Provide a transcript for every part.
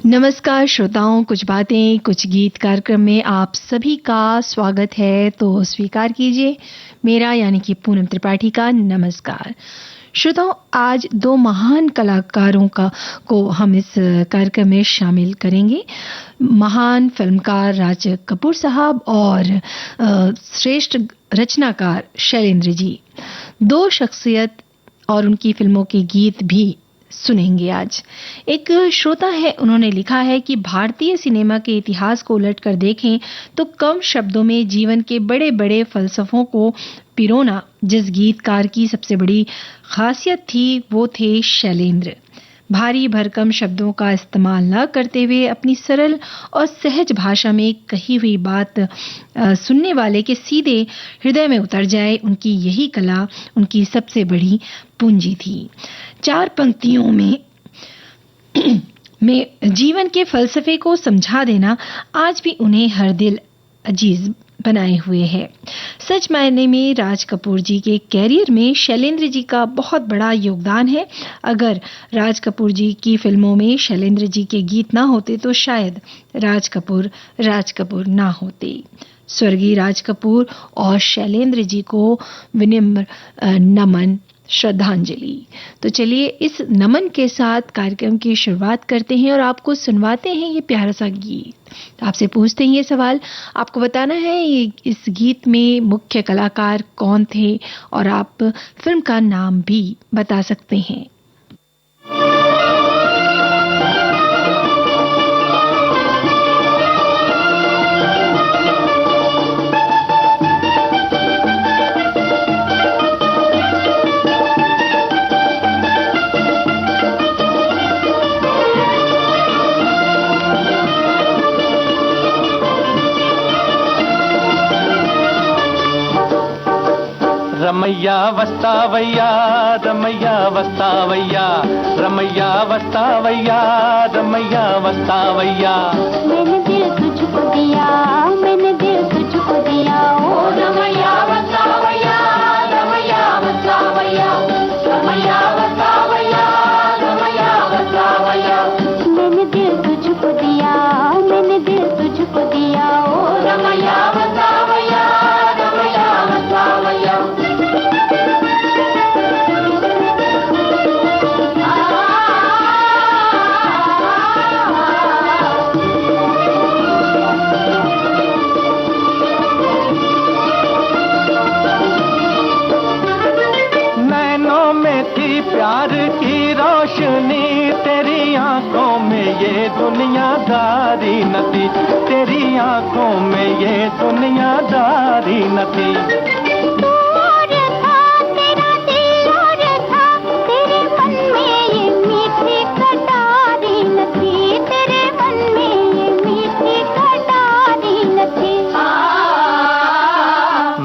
नमस्कार श्रोताओं, कुछ बातें कुछ गीत कार्यक्रम में आप सभी का स्वागत है। तो स्वीकार कीजिए मेरा यानी कि पूनम त्रिपाठी का नमस्कार। श्रोताओं, आज दो महान कलाकारों को हम इस कार्यक्रम में शामिल करेंगे। महान फिल्मकार राज कपूर साहब और श्रेष्ठ रचनाकार शैलेंद्र जी। दो शख्सियत और उनकी फिल्मों के गीत भी सुनेंगे आज। एक श्रोता है, उन्होंने लिखा है कि भारतीय सिनेमा के इतिहास को उलटकर देखें तो कम शब्दों में जीवन के बड़े बड़े फलसफों को पिरोना जिस गीतकार की सबसे बड़ी खासियत थी वो थे शैलेंद्र। भारी भरकम शब्दों का इस्तेमाल न करते हुए अपनी सरल और सहज भाषा में कही हुई बात सुनने वाले के सीधे हृदय में उतर जाए, उनकी यही कला उनकी सबसे बड़ी पूंजी थी। चार पंक्तियों में जीवन के फलसफे को समझा देना आज भी उन्हें हर दिल अजीज बनाए हुए है। सच मायने में राज कपूर जी के कैरियर में शैलेंद्र जी का बहुत बड़ा योगदान है। अगर राज कपूर जी की फिल्मों में शैलेंद्र जी के गीत ना होते तो शायद राज कपूर ना होते। स्वर्गीय राज कपूर और शैलेंद्र जी को विनम्र नमन, श्रद्धांजलि। तो चलिए इस नमन के साथ कार्यक्रम की शुरुआत करते हैं और आपको सुनवाते हैं ये प्यारा सा गीत। आपसे पूछते हैं ये सवाल, आपको बताना है ये इस गीत में मुख्य कलाकार कौन थे और आप फिल्म का नाम भी बता सकते हैं। రమయ్య వస్తావయ్యా రమయ్య వస్తావయ్యా రమయ్య వస్తావయ్యా రమయ్య వస్తావయ్యా मैंने दिल तुझको दिया, मैंने दिल तुझको दिया। ओ रमैया वसावैया, रमैया वसावैया, रमैया वसावैया, रमैया वसावैया। मैंने दिल तुझको दिया, मैंने दिल तुझको दिया। ओ रमैया वसावैया, रमैया वसावैया। प्यार की रोशनी तेरी आंखों में ये दुनियादारी न थी, तेरी आंखों में ये दुनियादारी न थी।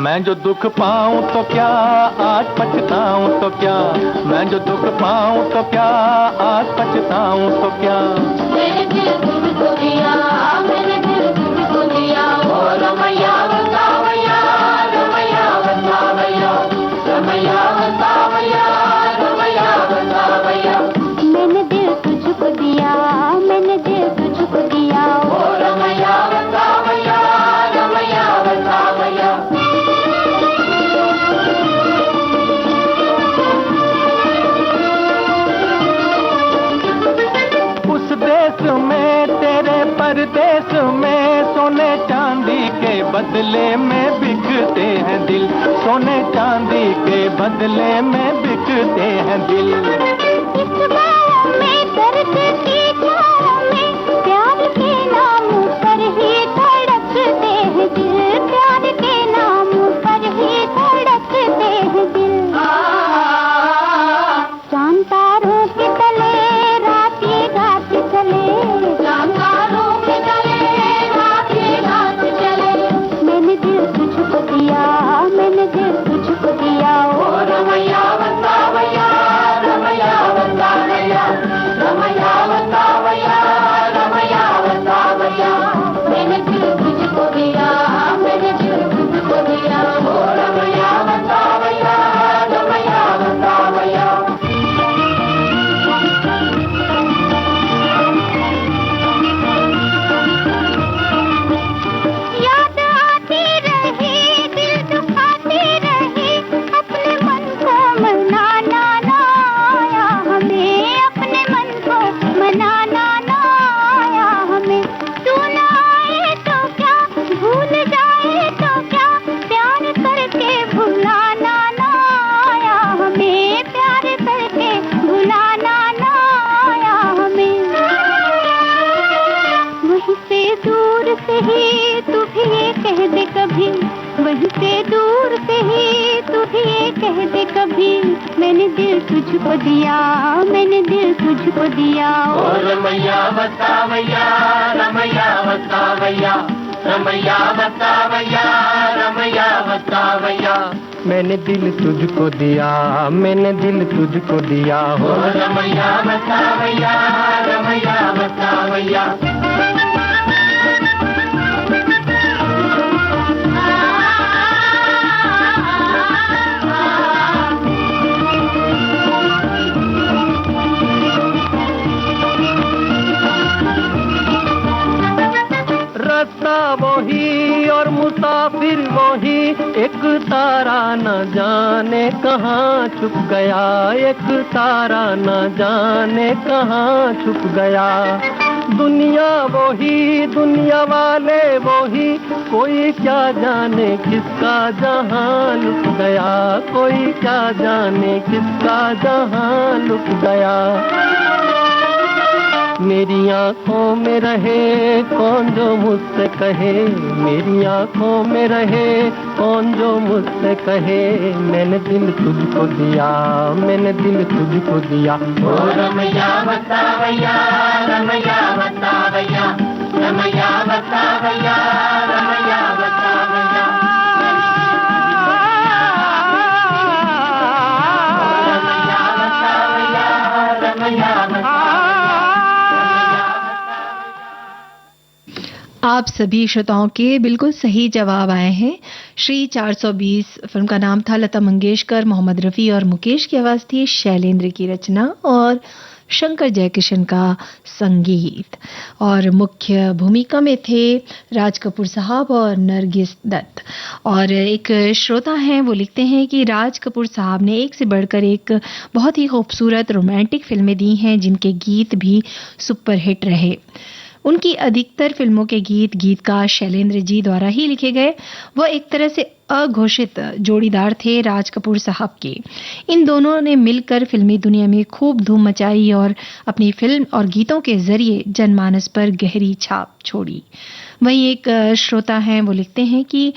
मैं जो दुख पाऊं तो क्या आज पछताऊं तो क्या, मैं जो दुख पाऊं तो क्या आज पछताऊं तो क्या। मैंने दिल तुझको दिया, मैंने दिल तुझको दिया। ओ रमैया वसावैया, रमैया वसावैया, रमैया वसावैया, रमैया वसावैया। मैंने दिल तुझको दिया, मैंने दिल तुझको दिया। ओ रमैया वसावैया, रमैया वसावैया। में तेरे परदेस में सोने चांदी के बदले में बिकते हैं दिल, सोने चांदी के बदले में बिकते हैं दिल। इस बाहों में दर्द की छाओं में प्यार के नाम पर ही धड़कते हैं दिल, प्यार के नाम पर ही धड़कते हैं दिल। चांद तारों के तले रात ये रात चले, चांदारों के तले रात ये रात चले। मैंने दिल तुझको दिया, मैंने दिल तुझको दिया। ओ रमैया वसावैया, रमैया वसावैया, रमैया वसावैया। मैंने दिल तुझको दिया, मैंने दिल तुझको दिया। ओ रमैया बतावैया, रमैया बतावैया, रमैया बतावैया, रमैया बतावैया। मैंने दिल तुझको दिया, मैंने दिल तुझको दिया। हो रमैया बतावैया, रमैया बतावैया। रास्ता वही और मुसाफिर वही, एक तारा न जाने कहाँ छुप गया, एक तारा न जाने कहाँ छुप गया। दुनिया वही, दुनिया वाले वही, कोई क्या जाने किसका जहां लुक गया, कोई क्या जाने किसका जहां लुक गया। मेरी आँखों में रहे कौन जो मुझसे कहे, मेरी आँखों में रहे कौन जो मुझसे कहे। मैंने दिल तुझको दिया, मैंने दिल तुझको दिया। ओ रमैया बतावैया, रमैया बतावैया, रमैया बतावैया, रमैया बतावैया। आप सभी श्रोताओं के बिल्कुल सही जवाब आए हैं। श्री 420 फिल्म का नाम था। लता मंगेशकर, मोहम्मद रफ़ी और मुकेश की आवाज़ थी, शैलेंद्र की रचना और शंकर जयकिशन का संगीत। और मुख्य भूमिका में थे राज कपूर साहब और नरगिस दत्त। और एक श्रोता हैं, वो लिखते हैं कि राज कपूर साहब ने एक से बढ़कर एक बहुत ही खूबसूरत रोमांटिक फिल्में दी हैं, जिनके गीत भी सुपरहिट रहे। उनकी अधिकतर फिल्मों के गीतकार शैलेंद्र जी द्वारा ही लिखे गए। वह एक तरह से अघोषित जोड़ीदार थे राज कपूर साहब के। इन दोनों ने मिलकर फिल्मी दुनिया में खूब धूम मचाई और अपनी फिल्म और गीतों के जरिए जनमानस पर गहरी छाप छोड़ी। वहीं एक श्रोता हैं, वो लिखते हैं कि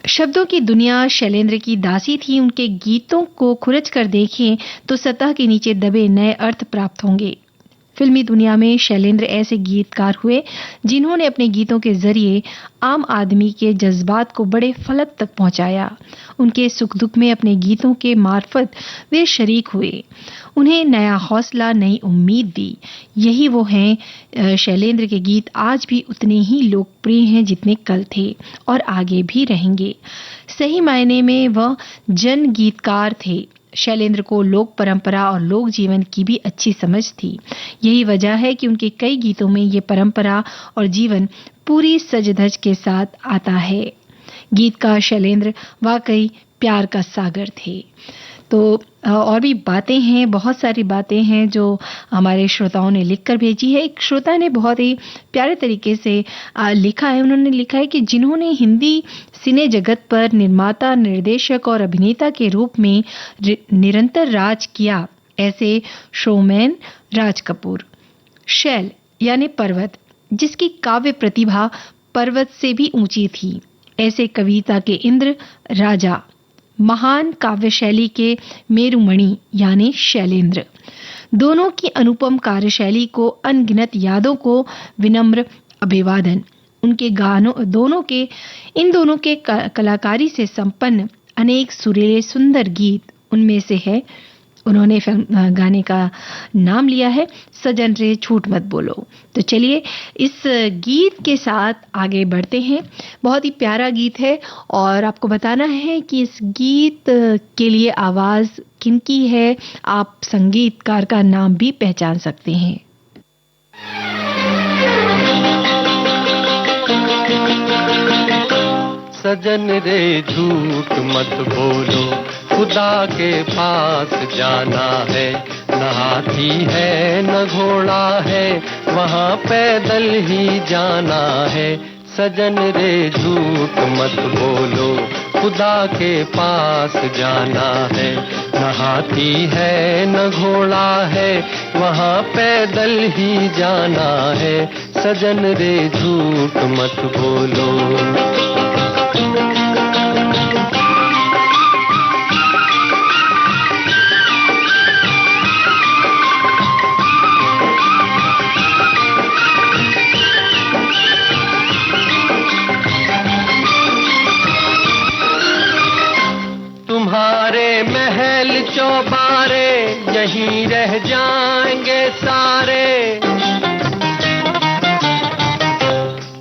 शब्दों की दुनिया शैलेंद्र की दासी थी। उनके गीतों को खुरच कर देखें तो सतह के नीचे दबे नए अर्थ प्राप्त होंगे। फिल्मी दुनिया में शैलेंद्र ऐसे गीतकार हुए जिन्होंने अपने गीतों के जरिए आम आदमी के जज्बात को बड़े फलक तक पहुंचाया। उनके सुख दुख में अपने गीतों के मार्फत वे शरीक हुए, उन्हें नया हौसला, नई उम्मीद दी। यही वो हैं। शैलेंद्र के गीत आज भी उतने ही लोकप्रिय हैं जितने कल थे और आगे भी रहेंगे। सही मायने में वह जन गीतकार थे। शैलेंद्र को लोक परंपरा और लोक जीवन की भी अच्छी समझ थी। यही वजह है कि उनके कई गीतों में ये परंपरा और जीवन पूरी सज-धज के साथ आता है। गीतकार शैलेंद्र वाकई प्यार का सागर थे। तो और भी बातें हैं, बहुत सारी बातें हैं जो हमारे श्रोताओं ने लिखकर भेजी है। एक श्रोता ने बहुत ही प्यारे तरीके से लिखा है। उन्होंने लिखा है कि जिन्होंने हिंदी सिने जगत पर निर्माता, निर्देशक और अभिनेता के रूप में निरंतर राज किया, ऐसे शोमैन राज कपूर। शैल यानी पर्वत, जिसकी काव्य प्रतिभा पर्वत से भी ऊंची थी, ऐसे कविता के इंद्र राजा, महान काव्य शैली के मेरुमणि यानी शैलेंद्र। दोनों की अनुपम कार्यशैली को अनगिनत यादों को विनम्र अभिवादन। उनके गानों इन दोनों के कलाकारी से संपन्न अनेक सुरीले सुंदर गीत उनमें से है। उन्होंने गाने का नाम लिया है सजन रे झूठ मत बोलो। तो चलिए इस गीत के साथ आगे बढ़ते हैं। बहुत ही प्यारा गीत है और आपको बताना है कि इस गीत के लिए आवाज किनकी है, आप संगीतकार का नाम भी पहचान सकते हैं। सजन रे झूठ मत बोलो, खुदा के पास जाना है। न हाथी है न घोड़ा है, वहाँ पैदल ही जाना है। सजन रे झूठ मत बोलो, खुदा के पास जाना है। न हाथी है न घोड़ा है, वहाँ पैदल ही जाना है। सजन रे झूठ मत बोलो। यहीं रह जाएंगे सारे,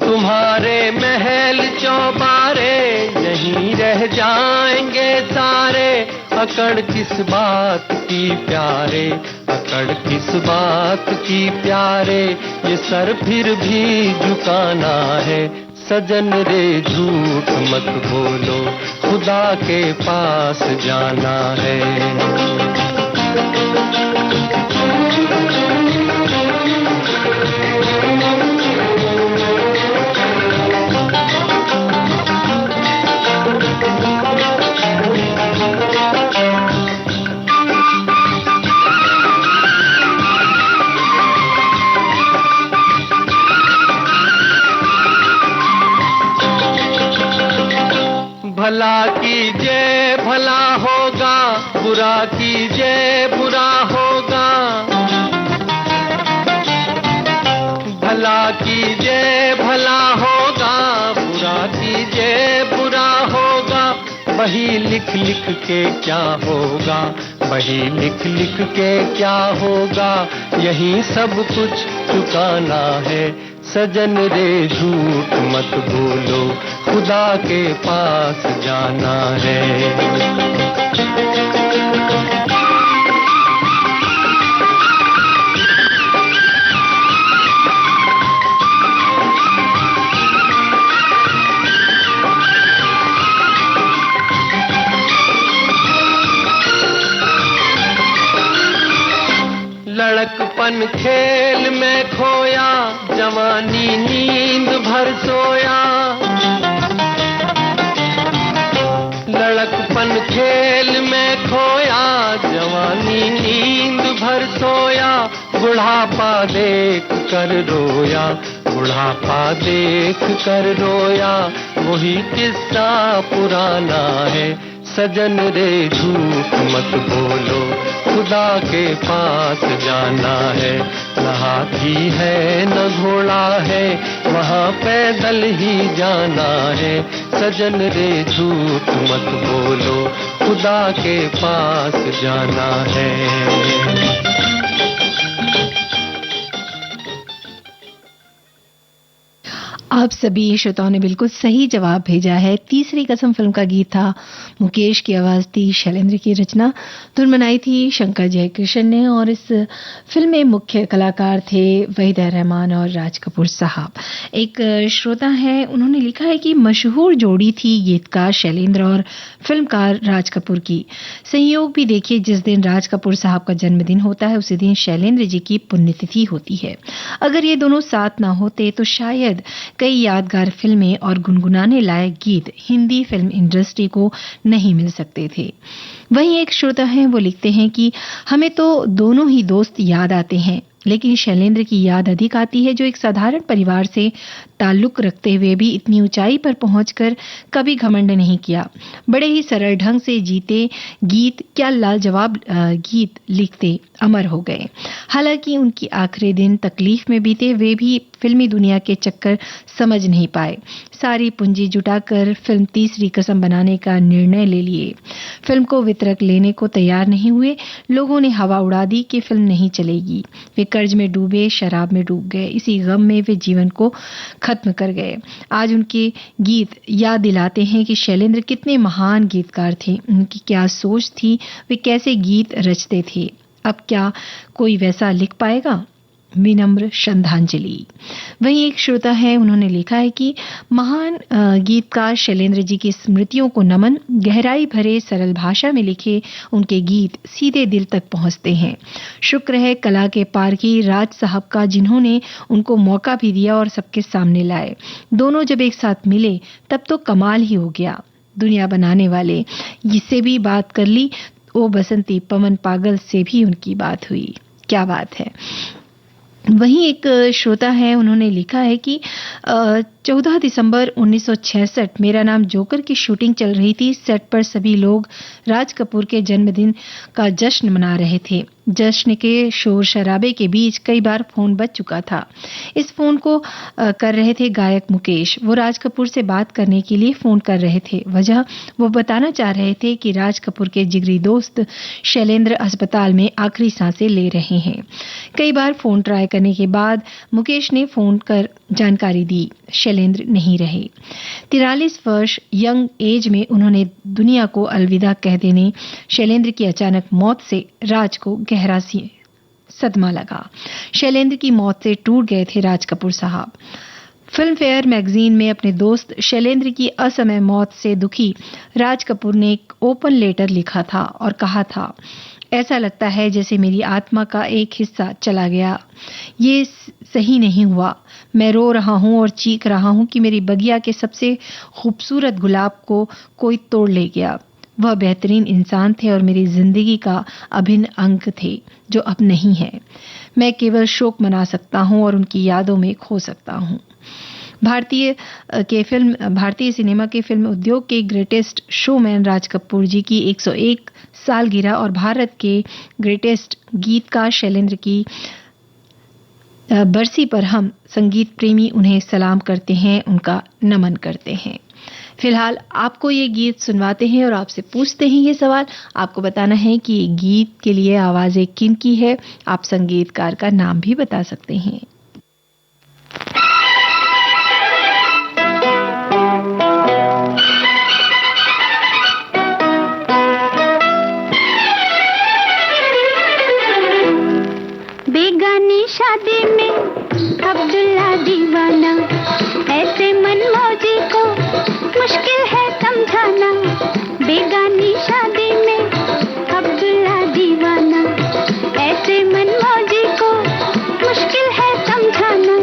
तुम्हारे महल चौबारे यहीं रह जाएंगे सारे। अकड़ किस बात की प्यारे, अकड़ किस बात की प्यारे, ये सर फिर भी झुकाना है। सजन रे झूठ मत बोलो, खुदा के पास जाना है। भला कीजिए भला होगा, बुरा कीजिए बुरा होगा। भला कीजिए भला होगा, बुरा कीजिए बुरा होगा। वही लिख लिख के क्या होगा, वही लिख लिख के क्या होगा, यही सब कुछ चुकाना है। सजन रे झूठ मत बोलो, खुदा के पास जाना है। लड़कपन खेल में खोया, जवानी नींद भर सोया। लड़कपन खेल में खोया, जवानी नींद भर सोया। बुढ़ापा देख कर रोया, बुढ़ापा देख कर रोया। वही किस्सा पुराना है। सजन रे झूठ मत बोलो, खुदा के पास जाना है। न हाथी है न घोड़ा है, वहाँ पैदल ही जाना है। सजन रे झूठ मत बोलो, खुदा के पास जाना है। आप सभी श्रोताओं ने बिल्कुल सही जवाब भेजा है। तीसरी कसम फिल्म का गीत था, मुकेश की आवाज थी, शैलेंद्र की रचना, धुन बनाई थी शंकर जयकिशन ने, और इस फिल्म में मुख्य कलाकार थे वहीदा रहमान और राज कपूर साहब। एक श्रोता है, उन्होंने लिखा है कि मशहूर जोड़ी थी गीतकार शैलेंद्र और फिल्मकार राज कपूर की। संयोग भी देखिए, जिस दिन राज कपूर साहब का जन्मदिन होता है उसी दिन शैलेंद्र जी की पुण्यतिथि होती है। अगर ये दोनों साथ ना होते तो शायद कई यादगार फिल्में और गुनगुनाने लायक गीत हिंदी फिल्म इंडस्ट्री को नहीं मिल सकते थे। वहीं एक श्रोता हैं, वो लिखते हैं कि हमें तो दोनों ही दोस्त याद आते हैं, लेकिन शैलेंद्र की याद अधिक आती है, जो एक साधारण परिवार से ताल्लुक रखते हुए भी इतनी ऊंचाई पर पहुंचकर कभी घमंड नहीं किया। बड़े ही सरल ढंग से जीते, गीत क्या लाजवाब गीत लिखते अमर हो गए। हालांकि उनकी आखिरी दिन तकलीफ में बीते, वे भी फिल्मी दुनिया के चक्कर समझ नहीं पाए। सारी पूंजी जुटाकर फिल्म तीसरी कसम बनाने का निर्णय ले लिए। फिल्म को वितरक लेने को तैयार नहीं हुए। लोगों ने हवा उड़ा दी कि फिल्म नहीं चलेगी। वे कर्ज में डूबे, शराब में डूब गए। इसी गम में वे जीवन को खत्म कर गए। आज उनके गीत याद दिलाते हैं कि शैलेंद्र कितने महान गीतकार थे, उनकी क्या सोच थी, वे कैसे गीत रचते थे। अब क्या कोई वैसा लिख पाएगा? विनम्र श्रद्धांजलि। वहीं एक श्रोता है, उन्होंने लिखा है कि महान गीतकार शैलेंद्र जी की स्मृतियों को नमन। गहराई भरे सरल भाषा में लिखे उनके गीत सीधे दिल तक पहुंचते हैं। शुक्र है कला के पारखी राज साहब का, जिन्होंने उनको मौका भी दिया और सबके सामने लाए। दोनों जब एक साथ मिले तब तो कमाल ही हो गया। दुनिया बनाने वाले इससे भी बात कर ली, ओ बसंती पवन पागल से भी उनकी बात हुई। क्या बात है। वहीं एक श्रोता है, उन्होंने लिखा है कि 14 दिसंबर 1966 मेरा नाम जोकर की शूटिंग चल रही थी। सेट पर सभी लोग राज कपूर के जन्मदिन का जश्न मना रहे थे। जश्न के शोर शराबे के बीच कई बार फोन बज चुका था। इस फोन को कर रहे थे गायक मुकेश। वो राज कपूर से बात करने के लिए फोन कर रहे थे। वजह वो बताना चाह रहे थे कि राज कपूर के जिगरी दोस्त शैलेंद्र अस्पताल में आखिरी सांसें ले रहे हैं। कई बार फोन ट्राई करने के बाद मुकेश ने फोन कर जानकारी दी, शैलेंद्र नहीं रहे। 43 वर्ष यंग एज में उन्होंने दुनिया को अलविदा कह देने शैलेंद्र की अचानक मौत से राज को गहरा सदमा लगा। शैलेंद्र की मौत से टूट गए थे राज कपूर साहब। फिल्म फेयर मैगजीन में अपने दोस्त शैलेंद्र की असमय मौत से दुखी राज कपूर ने एक ओपन लेटर लिखा था और कहा था, ऐसा लगता है जैसे मेरी आत्मा का एक हिस्सा चला गया। ये सही नहीं हुआ। मैं रो रहा हूं और चीख रहा हूं कि मेरी बगिया के सबसे खूबसूरत गुलाब को कोई तोड़ ले गया। वह बेहतरीन इंसान थे और मेरी जिंदगी का अभिन्न अंग थे जो अब नहीं है। मैं केवल शोक मना सकता हूं और उनकी यादों में खो सकता हूं। भारतीय सिनेमा के फिल्म उद्योग के ग्रेटेस्ट शोमैन राज कपूर जी की 101 सालगिरह और भारत के ग्रेटेस्ट गीतकार शैलेंद्र की बरसी पर हम संगीत प्रेमी उन्हें सलाम करते हैं, उनका नमन करते हैं। फिलहाल आपको ये गीत सुनवाते हैं और आपसे पूछते हैं ये सवाल। आपको बताना है कि ये गीत के लिए आवाजें किन की है। आप संगीतकार का नाम भी बता सकते हैं। बेगानी शादी में अब्दुल्ला दीवाना, ऐसे मनमौजी को मुश्किल है समझाना। बेगानी शादी में अब्दुल्ला दीवाना, ऐसे मनमौजी को मुश्किल है समझाना।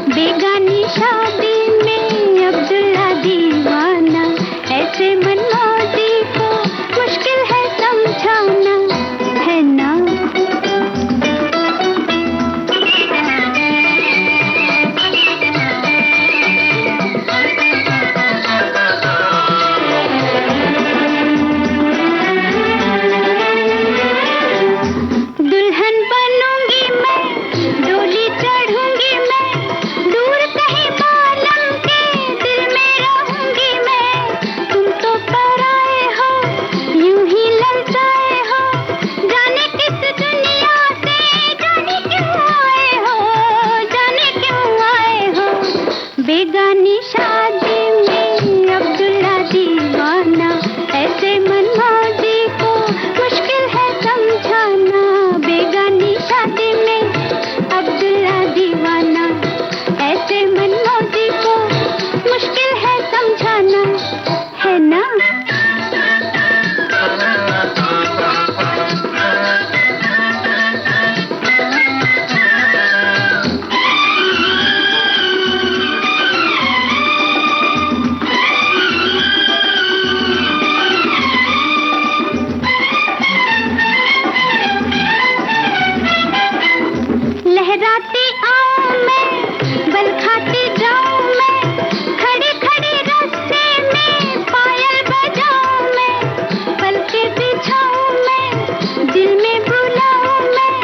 बेगानी शादी में अब्दुल्ला दीवाना, ऐसे मनमौजी को मुश्किल है समझाना, है ना। बेगानी शादी में अब्दुल्ला दीवाना, ऐसे मनमौजी को मुश्किल है समझाना। बेगानी शादी में अब्दुल्ला दीवाना, ऐसे मनमौजी को मुश्किल है समझाना, है ना। लहराती आऊं मैं, बल खाती जाऊं मैं, खड़े खड़े रास्ते में पायल बजाऊं मैं, पलके बिछाऊं मैं, दिल में बुलाऊं मैं,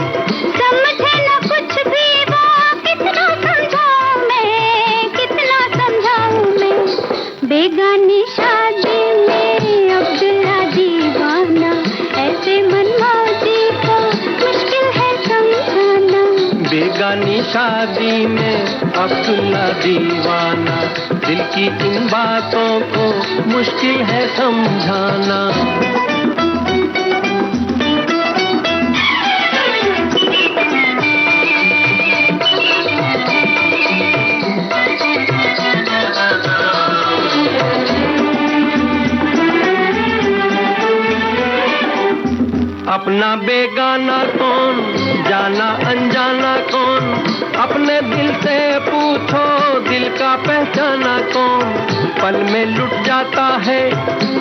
समझे न कुछ भी वो कितना समझाऊं मैं, कितना समझाऊं मैं। बेगानी शादी में अब्दुल्ला दीवाना, ऐसे मनमौजी को मुश्किल है समझाना। बेगानी शादी में अब्दुल्ला दीवाना, दिल की इन बातों को मुश्किल है समझाना। अपना बेगाना कौन, जाना अनजाना कौन, अपने दिल से पूछो दिल का पहचाना कौन, पल में लुट जाता है,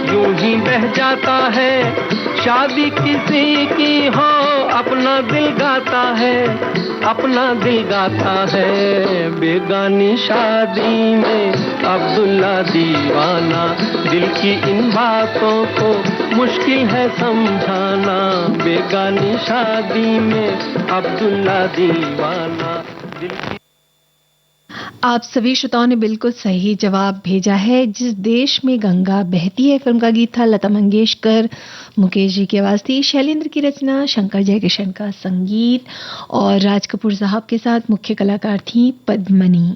यूं ही बह जाता है। शादी किसी की हो अपना दिल गाता है, अपना दिल गाता है। बेगानी शादी में अब्दुल्ला दीवाना, दिल की इन बातों को मुश्किल है समझाना। बेगानी शादी में अब्दुल्ला दीवाना, दिल की। आप सभी श्रोताओं ने बिल्कुल सही जवाब भेजा है। जिस देश में गंगा बहती है फिल्म का गीत था, लता मंगेशकर, मुकेश जी की आवाज थी, शैलेंद्र की रचना, शंकर जयकिशन का संगीत और राज कपूर साहब के साथ मुख्य कलाकार थी पद्मनी।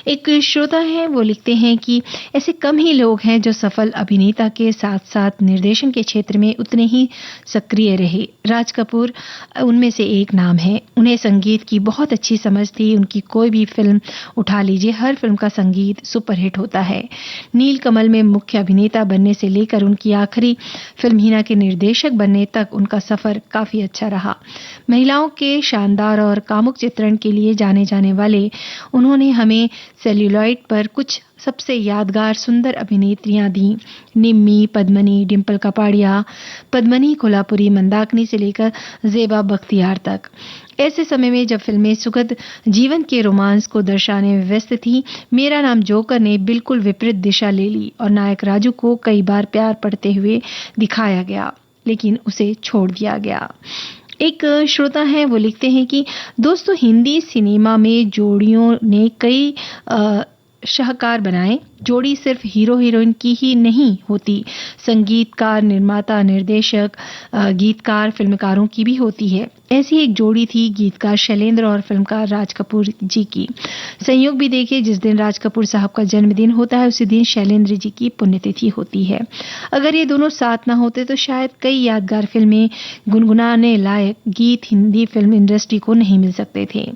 एक श्रोता है, वो लिखते हैं कि ऐसे कम ही लोग हैं जो सफल अभिनेता के साथ साथ निर्देशन के क्षेत्र में उतने ही सक्रिय रहे। राज कपूर उनमें से एक नाम है। उन्हें संगीत की बहुत अच्छी समझ थी। उनकी कोई भी फिल्म उठा लीजिए, हर फिल्म का संगीत सुपरहिट होता है। नीलकमल में मुख्य अभिनेता बनने से लेकर उनकी आखिरी फिल्म हीना के निर्देशक बनने तक उनका सफर काफी अच्छा रहा। महिलाओं के शानदार और कामुक चित्रण के लिए जाने जाने वाले उन्होंने हमें सेल्यूलॉइड पर कुछ सबसे यादगार सुंदर अभिनेत्रियां दी। निम्मी, पद्मनी, डिंपल कपाड़िया, पद्मनी कोल्हापुरी, मंदाकिनी से लेकर ज़ेबा बख्तियार तक। ऐसे समय में जब फिल्में सुखद जीवन के रोमांस को दर्शाने में व्यस्त थी, मेरा नाम जोकर ने बिल्कुल विपरीत दिशा ले ली और नायक राजू को कई बार प्यार पड़ते हुए दिखाया गया, लेकिन उसे छोड़ दिया गया। एक श्रोता है, वो लिखते हैं कि दोस्तों, हिंदी सिनेमा में जोड़ियों ने कई शाहकार बनाए। जोड़ी सिर्फ हीरो हीरोइन की ही नहीं होती, संगीतकार, निर्माता, निर्देशक, गीतकार, फिल्मकारों की भी होती है। ऐसी एक जोड़ी थी गीतकार शैलेंद्र और फिल्मकार राज कपूर जी की। संयोग भी देखिए, जिस दिन राज कपूर साहब का जन्मदिन होता है उसी दिन शैलेंद्र जी की पुण्यतिथि होती है। अगर ये दोनों साथ ना होते तो शायद कई यादगार फिल्में, गुनगुनाने लायक गीत हिंदी फिल्म इंडस्ट्री को नहीं मिल सकते थे।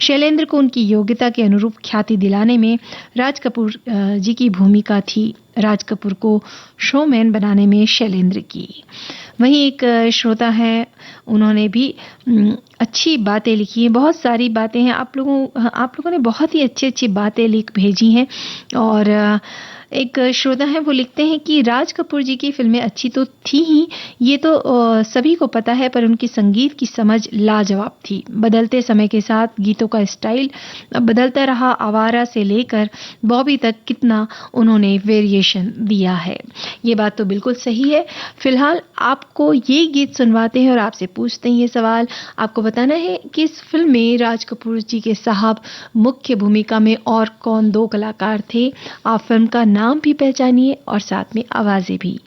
शैलेंद्र को उनकी योग्यता के अनुरूप ख्याति दिलाने में राज कपूर जी की भूमिका थी, राज कपूर को शोमैन बनाने में शैलेंद्र की। वहीं एक श्रोता है, उन्होंने भी अच्छी बातें लिखी हैं। बहुत सारी बातें हैं, आप लोगों ने बहुत ही अच्छी अच्छी बातें लिख भेजी हैं। और एक श्रोता है, वो लिखते हैं कि राज कपूर जी की फिल्में अच्छी तो थी ही, ये तो सभी को पता है, पर उनकी संगीत की समझ लाजवाब थी। बदलते समय के साथ गीतों का स्टाइल बदलता रहा। आवारा से लेकर बॉबी तक कितना उन्होंने वेरिएशन दिया है। ये बात तो बिल्कुल सही है। फिलहाल आपको ये गीत सुनवाते हैं और आपसे पूछते हैं ये सवाल। आपको बताना है कि इस फिल्म में राज कपूर जी के साहब मुख्य भूमिका में और कौन दो कलाकार थे। आप फिल्म का नाम भी पहचानिए और साथ में आवाजें भी।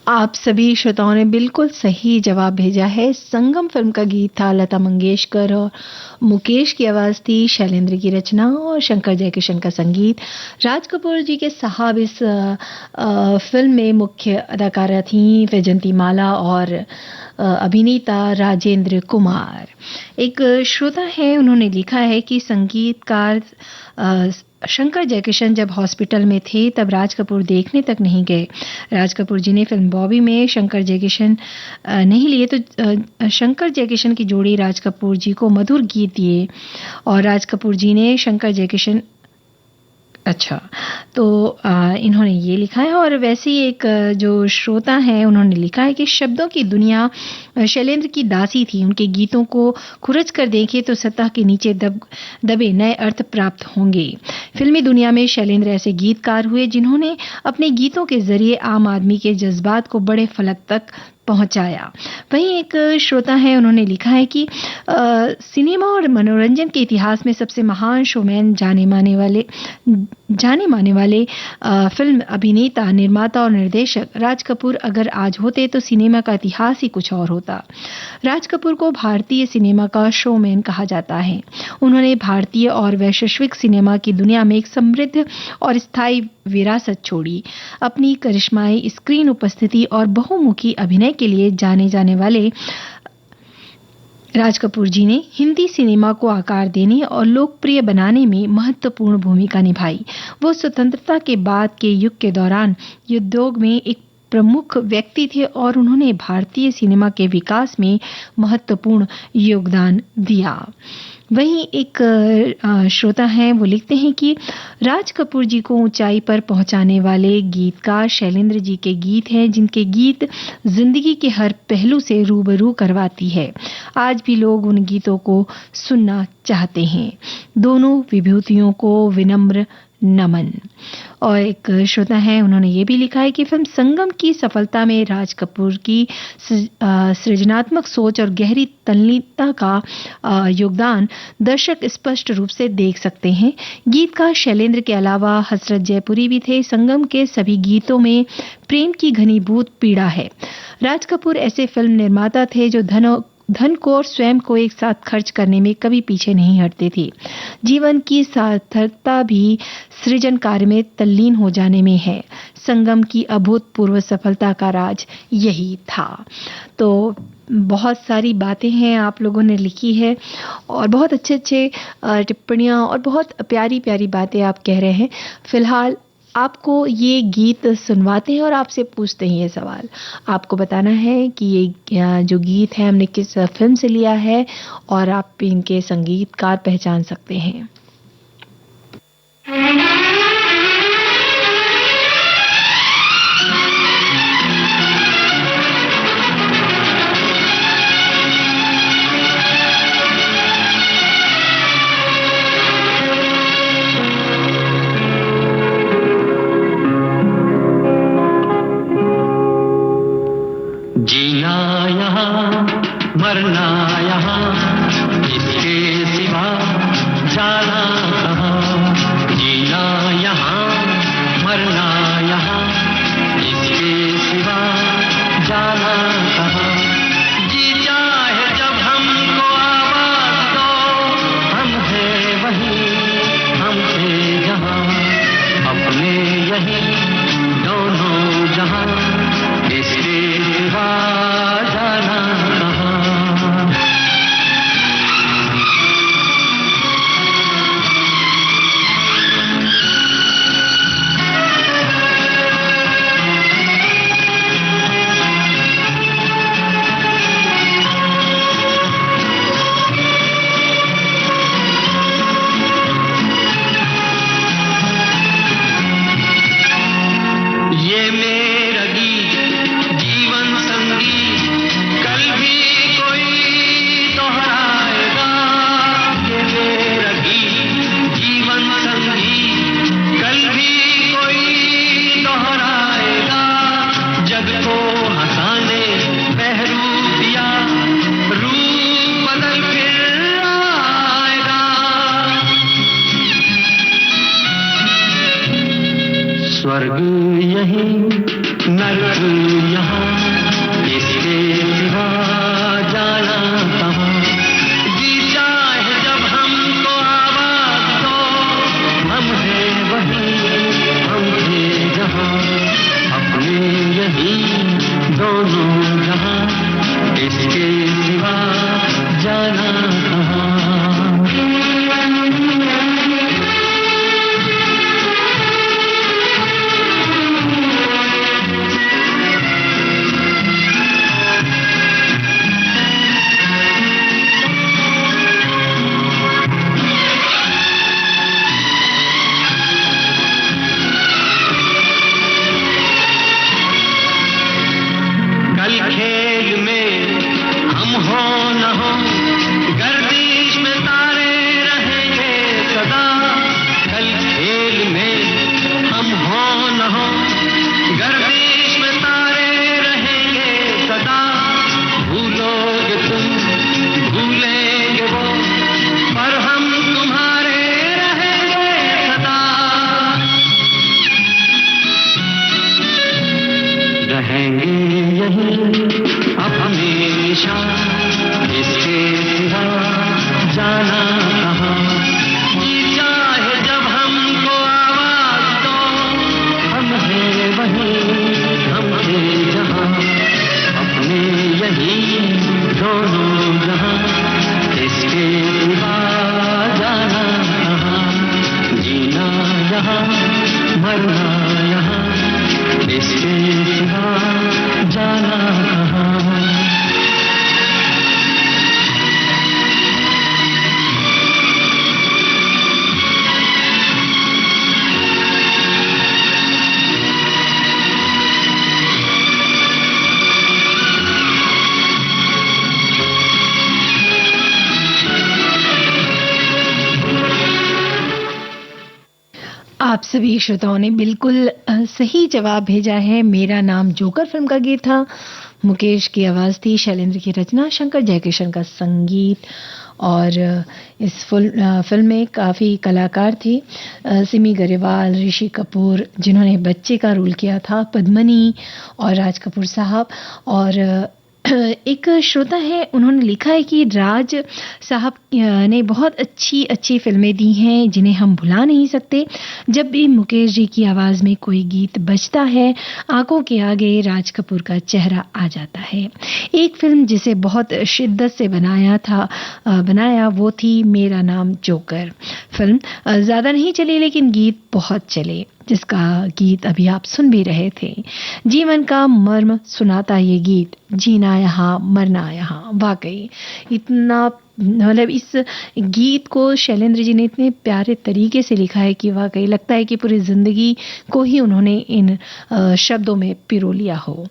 आप सभी श्रोताओं ने बिल्कुल सही जवाब भेजा है। संगम फिल्म का गीत था, लता मंगेशकर और मुकेश की आवाज थी, शैलेंद्र की रचना और शंकर जयकिशन का संगीत। राज कपूर जी के साहब इस फिल्म में मुख्य अदाकारा थीं वैजंती माला और अभिनेता राजेंद्र कुमार। एक श्रोता है, उन्होंने लिखा है कि संगीतकार शंकर जयकिशन जब हॉस्पिटल में थे तब राज कपूर देखने तक नहीं गए। राज कपूर जी ने फिल्म बॉबी में शंकर जयकिशन नहीं लिए तो शंकर जयकिशन की जोड़ी राज कपूर जी को मधुर गीत दिए और राज कपूर जी ने शंकर जयकिशन अच्छा तो इन्होंने ये लिखा है। और वैसे ही एक जो श्रोता है, उन्होंने लिखा है कि शब्दों की दुनिया शैलेंद्र की दासी थी। उनके गीतों को खुरच कर देखें तो सतह के नीचे दबे नए अर्थ प्राप्त होंगे। फिल्मी दुनिया में शैलेंद्र ऐसे गीतकार हुए जिन्होंने अपने गीतों के जरिए आम आदमी के जज्बात को बड़े फलक तक पहुंचाया। वहीं एक श्रोता है, उन्होंने लिखा है कि सिनेमा और मनोरंजन के इतिहास में सबसे महान शोमैन जाने माने वाले फिल्म अभिनेता, निर्माता और निर्देशक राज कपूर अगर आज होते तो सिनेमा का इतिहास ही कुछ और होता। राज कपूर को भारतीय सिनेमा का शोमैन कहा जाता है। उन्होंने भारतीय और वैश्विक सिनेमा की दुनिया में एक समृद्ध और स्थायी विरासत छोड़ी। अपनी करिश्माई स्क्रीन उपस्थिति और बहुमुखी अभिनय के लिए जाने जाने वाले राज कपूर जी ने हिंदी सिनेमा को आकार देने और लोकप्रिय बनाने में महत्वपूर्ण भूमिका निभाई। वो स्वतंत्रता के बाद के युग के दौरान उद्योग में एक प्रमुख व्यक्ति थे और उन्होंने भारतीय सिनेमा के विकास में महत्वपूर्ण योगदान दिया। वहीं एक श्रोता हैं, वो लिखते हैं कि राज कपूर जी को ऊंचाई पर पहुंचाने वाले गीतकार शैलेंद्र जी के गीत हैं, जिनके गीत जिंदगी के हर पहलू से रूबरू करवाती है। आज भी लोग उन गीतों को सुनना चाहते हैं। दोनों विभूतियों को विनम्र नमन। और एक श्रोता है, उन्होंने ये भी लिखा है कि फिल्म संगम की सफलता में राज कपूर की सृजनात्मक सोच और गहरी तल्लीनता का योगदान दर्शक स्पष्ट रूप से देख सकते हैं। गीतकार शैलेंद्र के अलावा हसरत जयपुरी भी थे। संगम के सभी गीतों में प्रेम की घनीभूत पीड़ा है। राज कपूर ऐसे फिल्म निर्माता थे जो धन को और स्वयं को एक साथ खर्च करने में कभी पीछे नहीं हटते थे। जीवन की सार्थकता भी सृजन कार्य में तल्लीन हो जाने में है। संगम की अभूतपूर्व सफलता का राज यही था। तो बहुत सारी बातें हैं आप लोगों ने लिखी है और बहुत अच्छे टिप्पणियां और बहुत प्यारी प्यारी बातें आप कह रहे हैं। फिलहाल आपको ये गीत सुनवाते हैं और आपसे पूछते हैं ये सवाल। आपको बताना है कि ये जो गीत है हमने किस फिल्म से लिया है और आप इनके संगीतकार पहचान सकते हैं। जीना यहाँ मरना यहाँ, इसके सिवा जाना कहाँ। जीना यहाँ मरना यहाँ, इसके सिवा जाना कहाँ। जी चाहे जब हमको आवाज दो, हम हैं वहीं, हम थे जहाँ, अपने यहीं दोनों जहाँ, इसके सिवा जाना कहाँ। ये मेरा गीत जीवन संगीत, कल भी कोई दोहराएगा। ये मेरा गीत जीवन संगीत, कल भी कोई दोहराएगा। जग को हंसाने बहरूप दिया, रूप बदल फिर आएगा। स्वर्ग यहीं नर्क यहाँ इसके सिवा जाना कहाँ। जी चाहे जब हमको आवाज दो, हम है वही हम थे जहाँ, अपने यही दोनों जहाँ, इसके सिवा जाना कहाँ। कल खेल में हम हो न हो, गर्दिश में तारे रहेंगे सदा। कल खेल में हम हो न हो, गर्दिश में तारे रहेंगे सदा। भूलोगे तुम भूलेंगे वो, पर हम तुम्हारे रहेंगे सदा। रहेंगे यही अब हमेशा, इसके सिवा जाना कहाँ। जी चाहे जब हमको आवाज दो, हम है वही हम थे जहाँ, अपने यही दोनों जहाँ, इसके सिवा जाना कहाँ। जीना यहाँ मरना यहाँ, इसके सिवा जाना कहाँ। आप सभी श्रोताओं ने बिल्कुल सही जवाब भेजा है। मेरा नाम जोकर फिल्म का गीत था। मुकेश की आवाज़ थी, शैलेंद्र की रचना, शंकर जयकिशन का संगीत। और इस फिल्म में काफ़ी कलाकार थे, सिमी गरेवाल, ऋषि कपूर जिन्होंने बच्चे का रोल किया था, पद्मनी और राज कपूर साहब। और एक श्रोता है, उन्होंने लिखा है कि राज साहब ने बहुत अच्छी अच्छी फिल्में दी हैं जिन्हें हम भुला नहीं सकते। जब भी मुकेश जी की आवाज़ में कोई गीत बजता है, आंखों के आगे राज कपूर का चेहरा आ जाता है। एक फिल्म जिसे बहुत शिद्दत से बनाया वो थी मेरा नाम जोकर। फिल्म ज़्यादा नहीं चली लेकिन गीत बहुत चले, जिसका गीत अभी आप सुन भी रहे थे। जीवन का मर्म सुनाता ये गीत, जीना यहाँ मरना यहाँ। वाकई इतना, मतलब इस गीत को शैलेंद्र जी ने इतने प्यारे तरीके से लिखा है कि वाकई लगता है कि पूरी जिंदगी को ही उन्होंने इन शब्दों में पिरो लिया हो।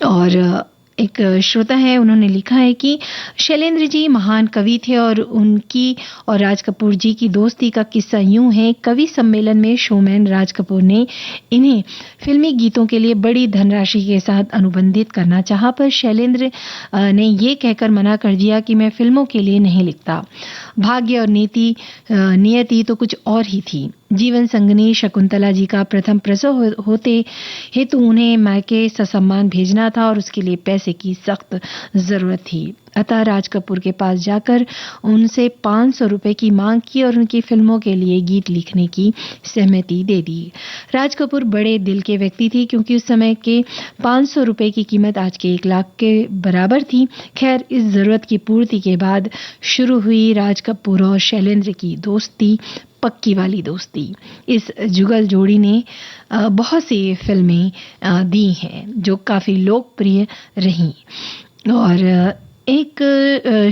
और एक श्रोता है, उन्होंने लिखा है कि शैलेंद्र जी महान कवि थे और उनकी और राज कपूर जी की दोस्ती का किस्सा यूं है। कवि सम्मेलन में शोमैन राज कपूर ने इन्हें फिल्मी गीतों के लिए बड़ी धनराशि के साथ अनुबंधित करना चाहा, पर शैलेंद्र ने ये कहकर मना कर दिया कि मैं फिल्मों के लिए नहीं लिखता। भाग्य और नियति तो कुछ और ही थी। जीवन संगनी शकुंतला जी का प्रथम प्रसव होते हेतु उन्हें मायके ससम्मान भेजना था और उसके लिए पैसे की सख्त जरूरत थी। अतः राज कपूर के पास जाकर उनसे 500 रुपए की मांग की और उनकी फिल्मों के लिए गीत लिखने की सहमति दे दी। राज कपूर बड़े दिल के व्यक्ति थी, क्योंकि उस समय के 500 रुपए की कीमत आज के 1 लाख के बराबर थी। खैर, इस जरूरत की पूर्ति के बाद शुरू हुई राज कपूर और शैलेंद्र की दोस्ती, पक्की वाली दोस्ती। इस जुगल जोड़ी ने बहुत सी फिल्में दी हैं जो काफ़ी लोकप्रिय रहीं। और एक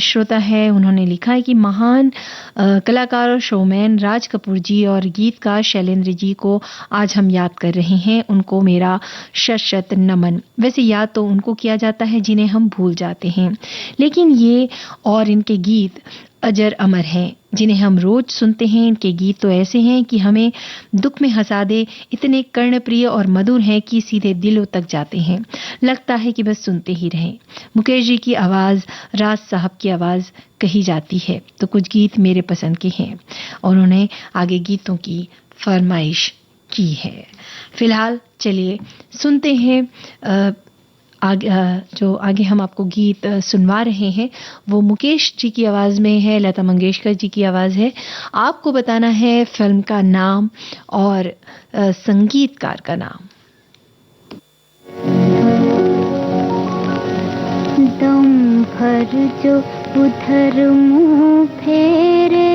श्रोता है, उन्होंने लिखा है कि महान कलाकार और शोमैन राज कपूर जी और गीतकार शैलेंद्र जी को आज हम याद कर रहे हैं। उनको मेरा शत शत नमन। वैसे याद तो उनको किया जाता है जिन्हें हम भूल जाते हैं, लेकिन ये और इनके गीत अजर अमर हैं जिन्हें हम रोज सुनते हैं। इनके गीत तो ऐसे हैं कि हमें दुख में हंसा दे, इतने कर्णप्रिय और मधुर हैं कि सीधे दिलों तक जाते हैं। लगता है कि बस सुनते ही रहें। मुकेश जी की आवाज़, राज साहब की आवाज़ कही जाती है, तो कुछ गीत मेरे पसंद के हैं और उन्होंने आगे गीतों की फरमाइश की है। फिलहाल चलिए सुनते हैं जो आगे हम आपको गीत सुनवा रहे हैं वो मुकेश जी की आवाज़ में है, लता मंगेशकर जी की आवाज़ है। आपको बताना है फिल्म का नाम और संगीतकार का नाम। दम भर जो उधर मुंह फेरे,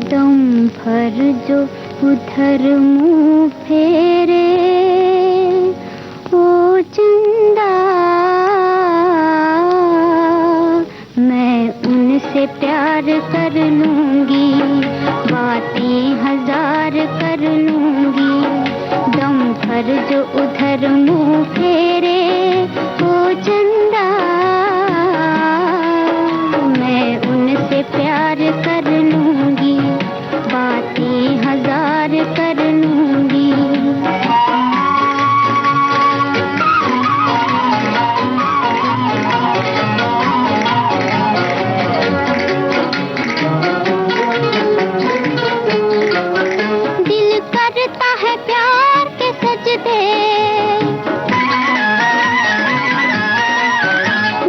दम भर जो उधर मुंह फेरे, ओ चंदा मैं उनसे प्यार कर लूंगी, बातें हजार कर लूंगी। दम भर जो उधर मुंह फेरे, ओ चंदा मैं उनसे प्यार कर लूंगी, बातें हजार कर लूंगी। दिल करता है प्यार के सजदे,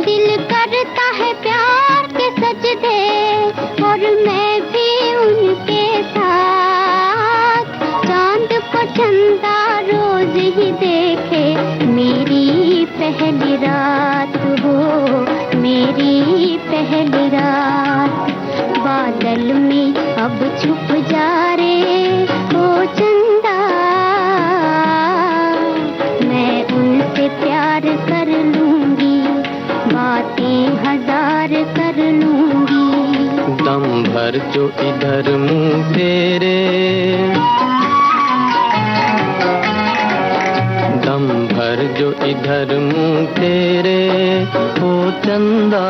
दिल करता है प्यार के सजदे, और मैं भी उनके साथ। चांद को चंदा रोज ही देखे, मेरी पहली रात हो, मेरी पहली रात। बादल में अब छुप जा रे, ओ चंदा मैं उनसे प्यार कर लूंगी, बातें हजार कर लूंगी। दम भर जो इधर मुंह फेरे, दम भर जो इधर मुंह फेरे, ओ चंदा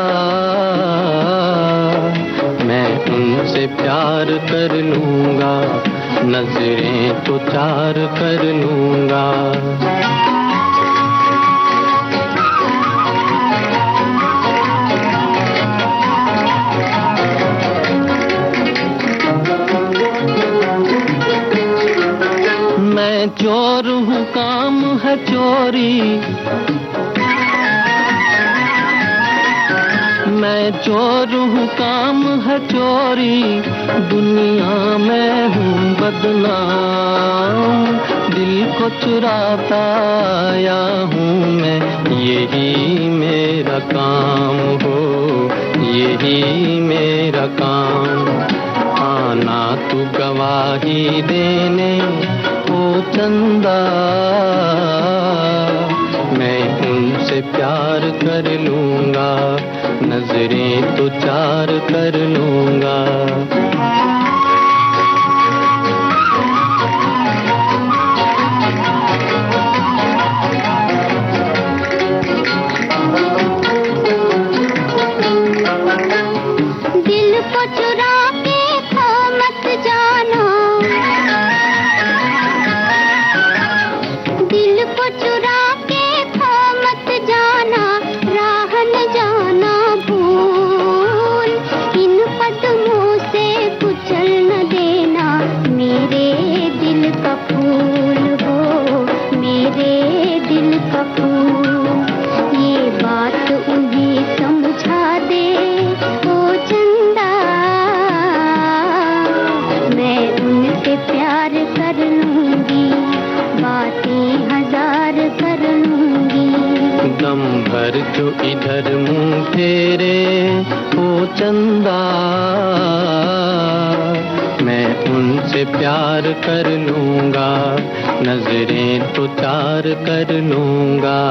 मैं उनसे प्यार कर लूंगा, नजरें तो चार कर लूंगा। मैं चोर हूँ काम है चोरी, मैं चोर हूँ काम है चोरी, दुनिया में हूँ बदनाम। दिल को चुराता आया हूँ मैं, यही मेरा काम हो, यही मेरा काम। आना तू गवाही देने, ओ चंदा मैं उनसे प्यार कर लूंगा, नजरें तो चार कर लूंगा। दिल को चुरा के खो मत जाना, दिल को चुरा के खो मत जाना, राह न जाना भूल। इन कदमों से कुचल न देना, मेरे दिल का फूल हो, मेरे दिल का फूल। ये बात उन्हें समझा दे, ओ चंदा मैं उनसे प्यार कर लूंगी, बातें हजार कर लूंगी। दम भर जो इधर मुंह फेरे, ओ चंदा मैं उनसे प्यार कर लूंगा, नजरें तो चार कर लूंगा।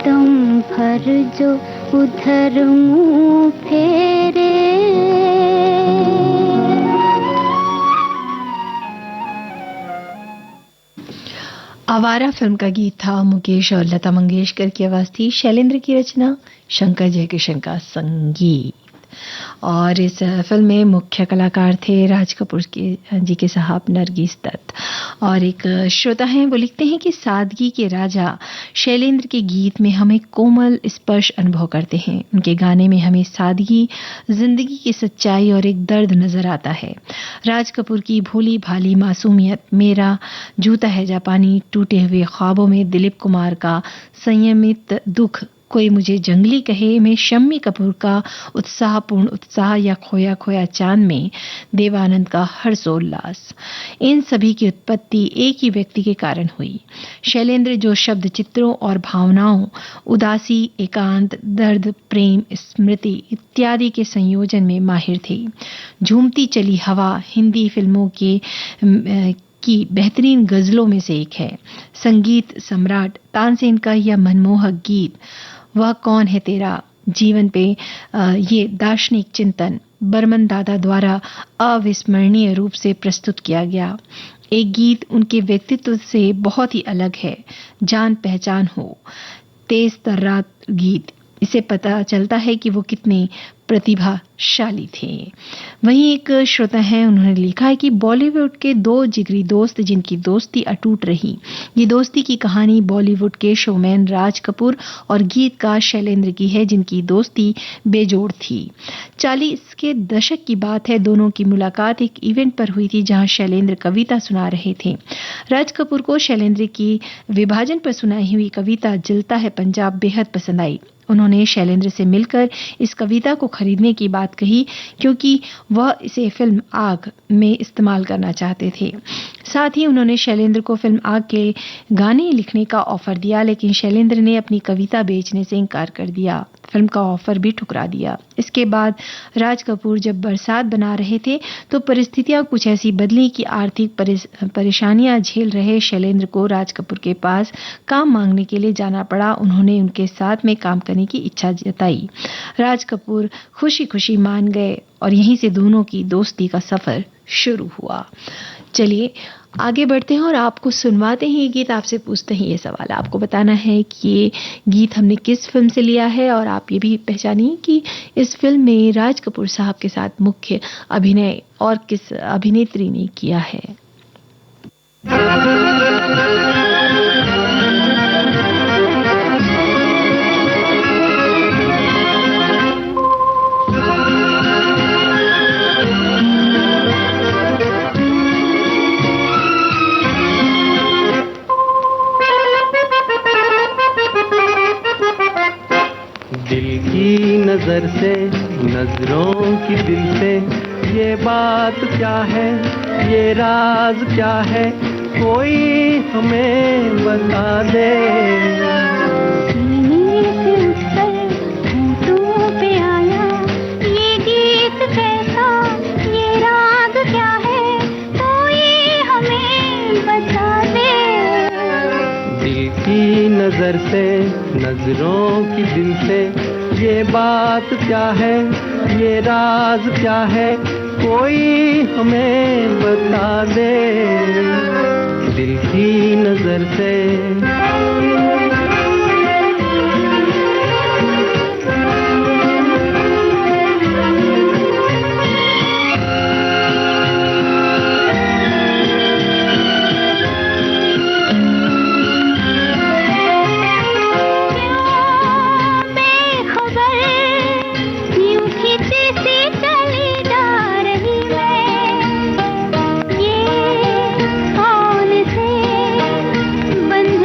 दम भर जो उधर मुंह फेरे। आवारा फिल्म का गीत था, मुकेश और लता मंगेशकर की आवाज थी, शैलेंद्र की रचना, शंकर जयकिशन का संगीत। और इस फिल्म में मुख्य कलाकार थे राज कपूर जी के साहब, नरगिस दत्त। और एक श्रोता हैं, वो लिखते हैं कि सादगी के राजा शैलेंद्र के गीत में हमें कोमल स्पर्श अनुभव करते हैं। उनके गाने में हमें सादगी, जिंदगी की सच्चाई और एक दर्द नजर आता है। राज कपूर की भोली भाली मासूमियत, मेरा जूता है जापानी, टूटे हुए ख्वाबों में दिलीप कुमार का संयमित दुख, कोई मुझे जंगली कहे में शम्मी कपूर का उत्साहपूर्ण उत्साह, या खोया खोया चांद में देवानंद का हर्षोल्लास, इन सभी की उत्पत्ति एक ही व्यक्ति के कारण हुई। शैलेंद्र जो शब्द चित्रों और भावनाओं, उदासी, एकांत, दर्द, प्रेम, स्मृति इत्यादि के संयोजन में माहिर थे। झूमती चली हवा हिंदी फिल्मों की बेहतरीन गजलों में से एक है। संगीत सम्राट तानसेन का यह मनमोहक गीत वह कौन है तेरा जीवन पे ये दार्शनिक चिंतन बर्मन दादा द्वारा अविस्मरणीय रूप से प्रस्तुत किया गया। एक गीत उनके व्यक्तित्व से बहुत ही अलग है। जान पहचान हो, तेज तर्रार गीत, इसे पता चलता है कि वो कितने प्रतिभाशाली थे। वहीं एक श्रोता हैं, उन्होंने लिखा है कि बॉलीवुड के दो जिगरी दोस्त जिनकी दोस्ती अटूट रही। ये दोस्ती की कहानी बॉलीवुड के शोमैन राज कपूर और गीतकार शैलेंद्र की है, जिनकी दोस्ती बेजोड़ थी। 40 के दशक की बात है। दोनों की मुलाकात एक इवेंट पर हुई थी, जहां शैलेंद्र कविता सुना रहे थे। राज कपूर को शैलेंद्र की विभाजन पर सुनाई हुई कविता जलता है पंजाब बेहद पसंद आई। उन्होंने शैलेंद्र से मिलकर इस कविता को खरीदने की बात कही, क्योंकि वह इसे फिल्म आग में इस्तेमाल करना चाहते थे। साथ ही उन्होंने शैलेंद्र को फिल्म आग के गाने लिखने का ऑफर दिया, लेकिन शैलेंद्र ने अपनी कविता बेचने से इनकार कर दिया। फिल्म का ऑफर भी ठुकरा दिया। इसके बाद राज कपूर जब बरसात बना रहे थे, तो परिस्थितियां कुछ ऐसी बदली कि आर्थिक परेशानियां झेल रहे शैलेंद्र को राज कपूर के पास काम मांगने के लिए जाना पड़ा। उन्होंने उनके साथ में काम करने की इच्छा जताई। राज कपूर खुशी खुशी मान गए और यहीं से दोनों की दोस्ती का सफर शुरू हुआ। चलिए आगे बढ़ते हैं और आपको सुनवाते हैं ये गीत। आपसे पूछते हैं ये सवाल, आपको बताना है कि ये गीत हमने किस फिल्म से लिया है, और आप ये भी पहचानिए कि इस फिल्म में राज कपूर साहब के साथ मुख्य अभिनय और किस अभिनेत्री ने किया है। नजर से, नजरों की दिल से, ये बात क्या है, ये राज क्या है, कोई हमें बता दे। सीने से उठकर होठों पे आया ये गीत कैसा, ये राग क्या है, कोई हमें बता दे। दिल की नजर से, नजरों की दिल से, ये बात क्या है, ये राज क्या है, कोई हमें बता दे। दिल की नजर से। बंद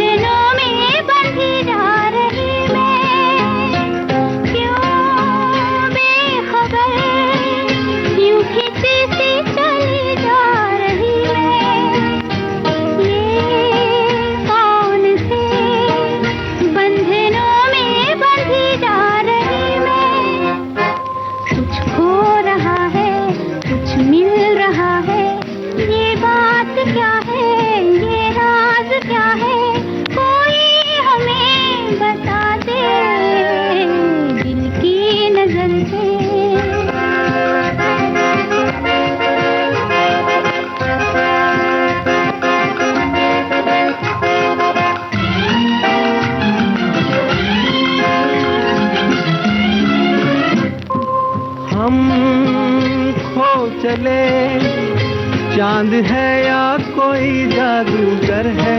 चले, चांद है या कोई जादूगर है,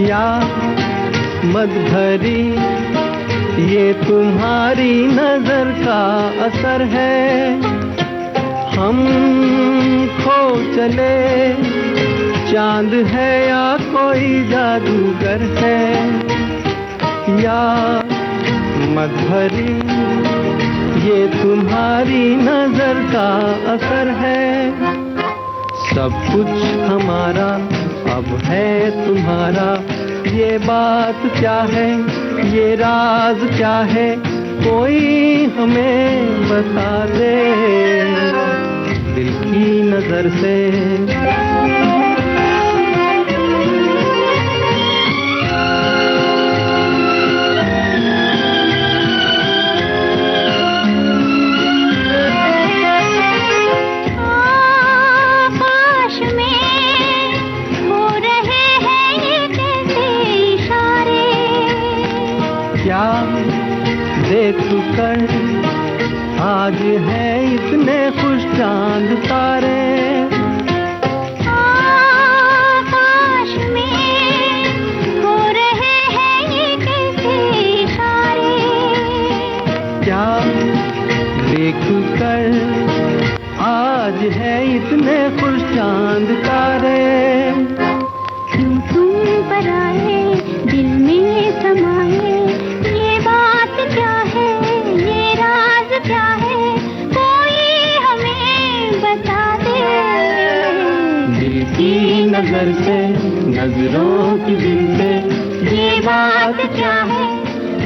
या मद भरी ये तुम्हारी नजर का असर है। हम खो चले, चांद है या कोई जादूगर है, या मद भरी ये तुम्हारी नजर का असर है। सब कुछ हमारा अब है तुम्हारा, ये बात क्या है, ये राज क्या है, कोई हमें बता दे दिल की नजर से। देख कर आज है इतने खुश चांद तारे, आकाश में हो रहे हैं ये कैसे इशारे। क्या देख कर आज है इतने खुश चांद तारे। क्यों तुम पर आए दिल में समाए, ये बात क्या है, ये राज क्या है, कोई हमें बता दे दिल की नजर से, नजरों की दिल से, ये बात क्या है,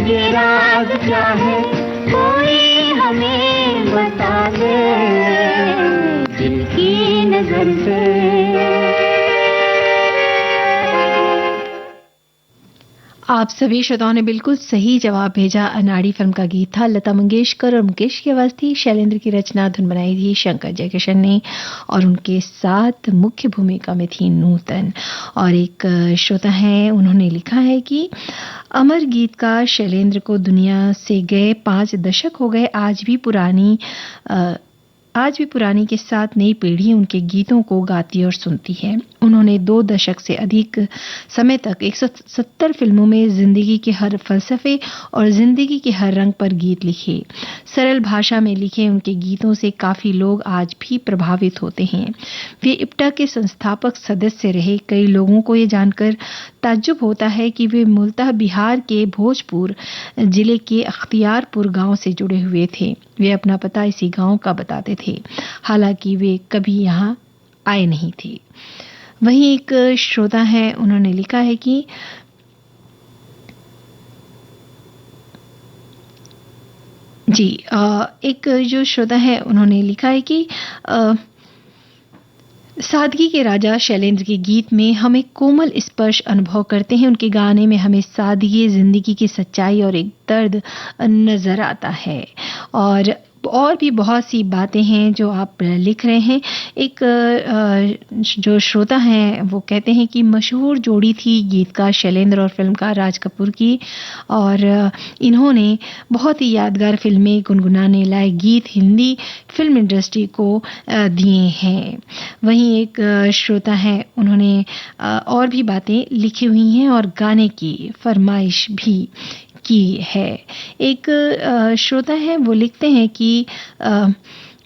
ये राज क्या है, कोई हमें बता दे दिल की नजर से। आप सभी श्रोताओं ने बिल्कुल सही जवाब भेजा। अनाड़ी फिल्म का गीत था, लता मंगेशकर और मुकेश की आवाज थी, शैलेंद्र की रचना, धुन बनाई थी शंकर जयकिशन ने और उनके साथ मुख्य भूमिका में थी नूतन। और एक श्रोता हैं, उन्होंने लिखा है कि अमर गीतकार शैलेंद्र को दुनिया से गए 5 दशक हो गए, आज भी पुरानी के साथ नई पीढ़ी उनके गीतों को गाती और सुनती है। उन्होंने 2 दशक से अधिक समय तक 170 फिल्मों में जिंदगी के हर फलसफे और जिंदगी के हर रंग पर गीत लिखे। सरल भाषा में लिखे उनके गीतों से काफी लोग आज भी प्रभावित होते हैं। वे इप्टा के संस्थापक सदस्य रहे। कई लोगों को ये जानकर ताज्जुब होता है कि वे मूलतः बिहार के भोजपुर जिले के अख्तियारपुर गांव से जुड़े हुए थे। वे अपना पता इसी गांव का बताते थे, हालांकि वे कभी यहां आए नहीं थे। वहीं एक श्रोता है, उन्होंने लिखा है कि जी एक जो श्रोता है उन्होंने लिखा है कि सादगी के राजा शैलेंद्र के गीत में हम एक कोमल स्पर्श अनुभव करते हैं। उनके गाने में हमें सादगी, जिंदगी की सच्चाई और एक दर्द नजर आता है। और भी बहुत सी बातें हैं जो आप लिख रहे हैं। एक जो श्रोता हैं वो कहते हैं कि मशहूर जोड़ी थी गीतकार शैलेंद्र और फिल्मकार राज कपूर की, और इन्होंने बहुत ही यादगार फिल्में, गुनगुनाने लायक गीत हिंदी फिल्म इंडस्ट्री को दिए हैं। वहीं एक श्रोता हैं, उन्होंने और भी बातें लिखी हुई हैं और गाने की फरमाइश भी की है। एक श्रोता है, वो लिखते हैं कि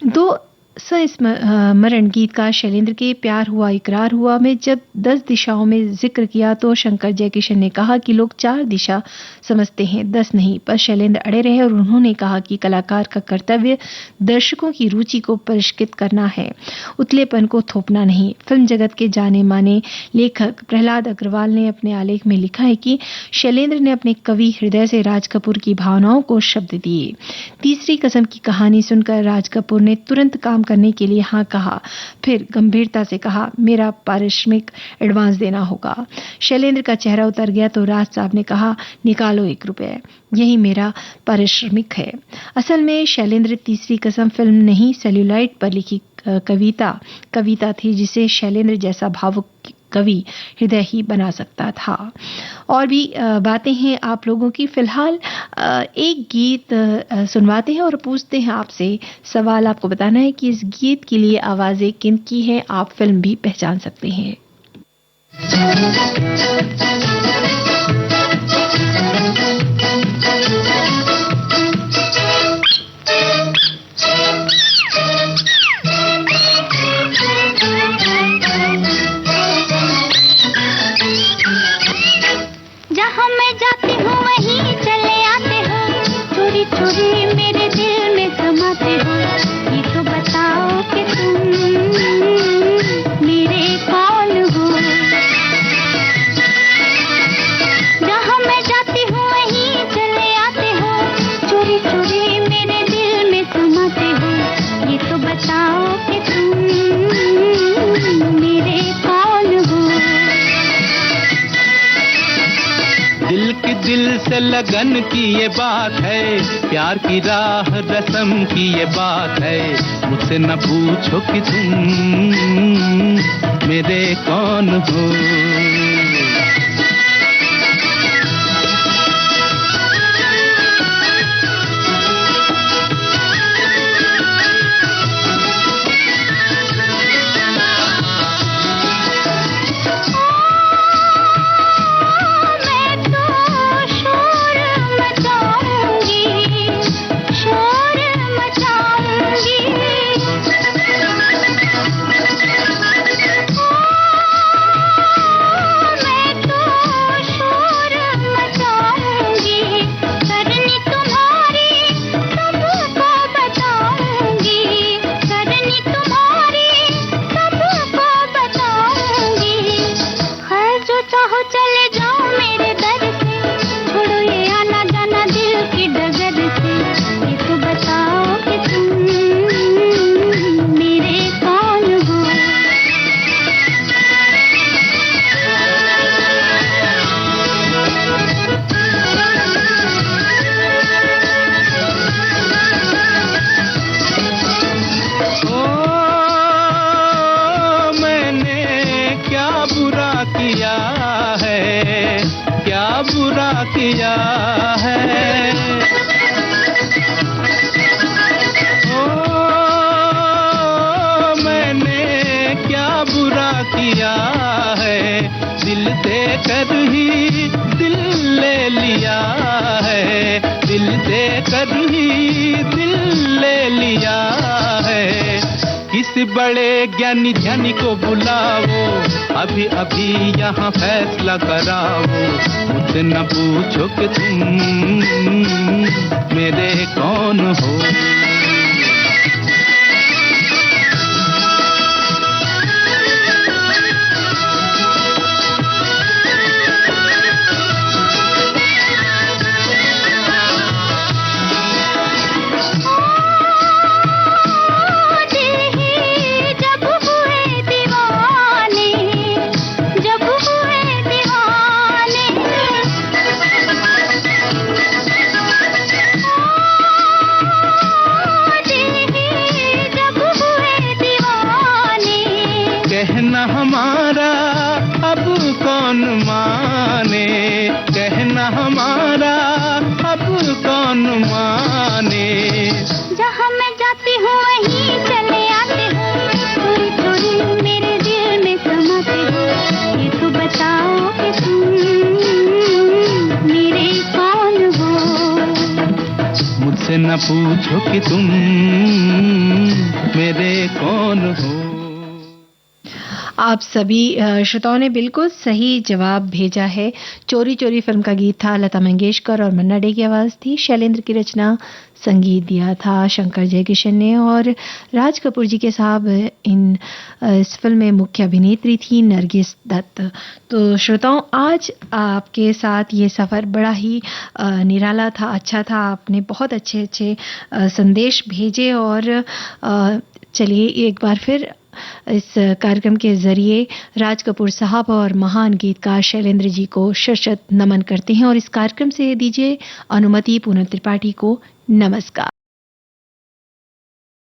2 संस्मरण गीतकार शैलेंद्र के प्यार हुआ इकरार हुआ में जब 10 दिशाओं में जिक्र किया तो शंकर जयकिशन ने कहा कि लोग 4 दिशा समझते हैं, 10 नहीं। पर शैलेंद्र अड़े रहे और उन्होंने कहा कि कलाकार का कर्तव्य दर्शकों की रुचि को परिष्कृत करना है, उतलेपन को थोपना नहीं। फिल्म जगत के जाने माने लेखक प्रहलाद अग्रवाल ने अपने आलेख में लिखा है कि शैलेंद्र ने अपने कवि हृदय से राज कपूर की भावनाओं को शब्द दिए। तीसरी कसम की कहानी सुनकर राज कपूर ने तुरंत काम करने के लिए हाँ कहा, फिर गंभीरता से कहा मेरा पारिश्रमिक एडवांस देना होगा। शैलेंद्र का चेहरा उतर गया तो राज साहब ने कहा निकालो 1 रुपए, यही मेरा पारिश्रमिक है। असल में शैलेंद्र तीसरी कसम फिल्म नहीं, सेल्यूलाइट पर लिखी कविता थी जिसे शैलेंद्र जैसा भावुक कवि हृदय ही बना सकता था। और भी बातें हैं आप लोगों की। फिलहाल एक गीत सुनवाते हैं और पूछते हैं आपसे सवाल। आपको बताना है कि इस गीत के लिए आवाजें किन की हैं। आप फिल्म भी पहचान सकते हैं। जहाँ मैं जाती हूँ वहीं चले आते हो, चोरी चोरी मेरे दिल में समाते हो। ये तो बताओ कि तुम मेरे कौन हो। जहाँ मैं जाती हूँ वहीं चले आते हो, चोरी चोरी मेरे दिल में समाते हो। ये तो बताओ कि तुम मेरे कौन हो। दिल की दिल से लगन की ये बात है, प्यार की राह रस्म की ये बात है। मुझसे न पूछो कि तुम मेरे कौन हो। किया है ओ मैंने क्या बुरा किया है, दिल देकर ही दिल ले लिया है, दिल देकर ही दिल ले लिया है। किस बड़े ज्ञानी ध्यानी को बुलाओ, अभी अभी यहाँ फैसला कराओ। मुझसे न पूछो कि तुम मेरे कौन हो। कहना हमारा अब कौन माने, कहना हमारा अब कौन माने। जहाँ मैं जाती हूँ वहीं चले आते हो, थोड़ी थोड़ी मेरे दिल में समाते हो। ये तो बताओ कि तुम मेरे कौन हो। मुझसे न पूछो कि तुम मेरे कौन हो। आप सभी श्रोताओं ने बिल्कुल सही जवाब भेजा है। चोरी चोरी फिल्म का गीत था, लता मंगेशकर और मन्ना डे की आवाज़ थी। शैलेंद्र की रचना, संगीत दिया था शंकर जयकिशन ने। और राज कपूर जी के साथ इस फिल्म में मुख्य अभिनेत्री थी नरगिस दत्त। तो श्रोताओं, आज आपके साथ ये सफ़र बड़ा ही निराला था, अच्छा था। आपने बहुत अच्छे अच्छे संदेश भेजे। और चलिए एक बार फिर इस कार्यक्रम के जरिए राज कपूर साहब और महान गीतकार शैलेंद्र जी को शत-शत नमन करते हैं। और इस कार्यक्रम से दीजिए अनुमति पूनम त्रिपाठी को नमस्कार।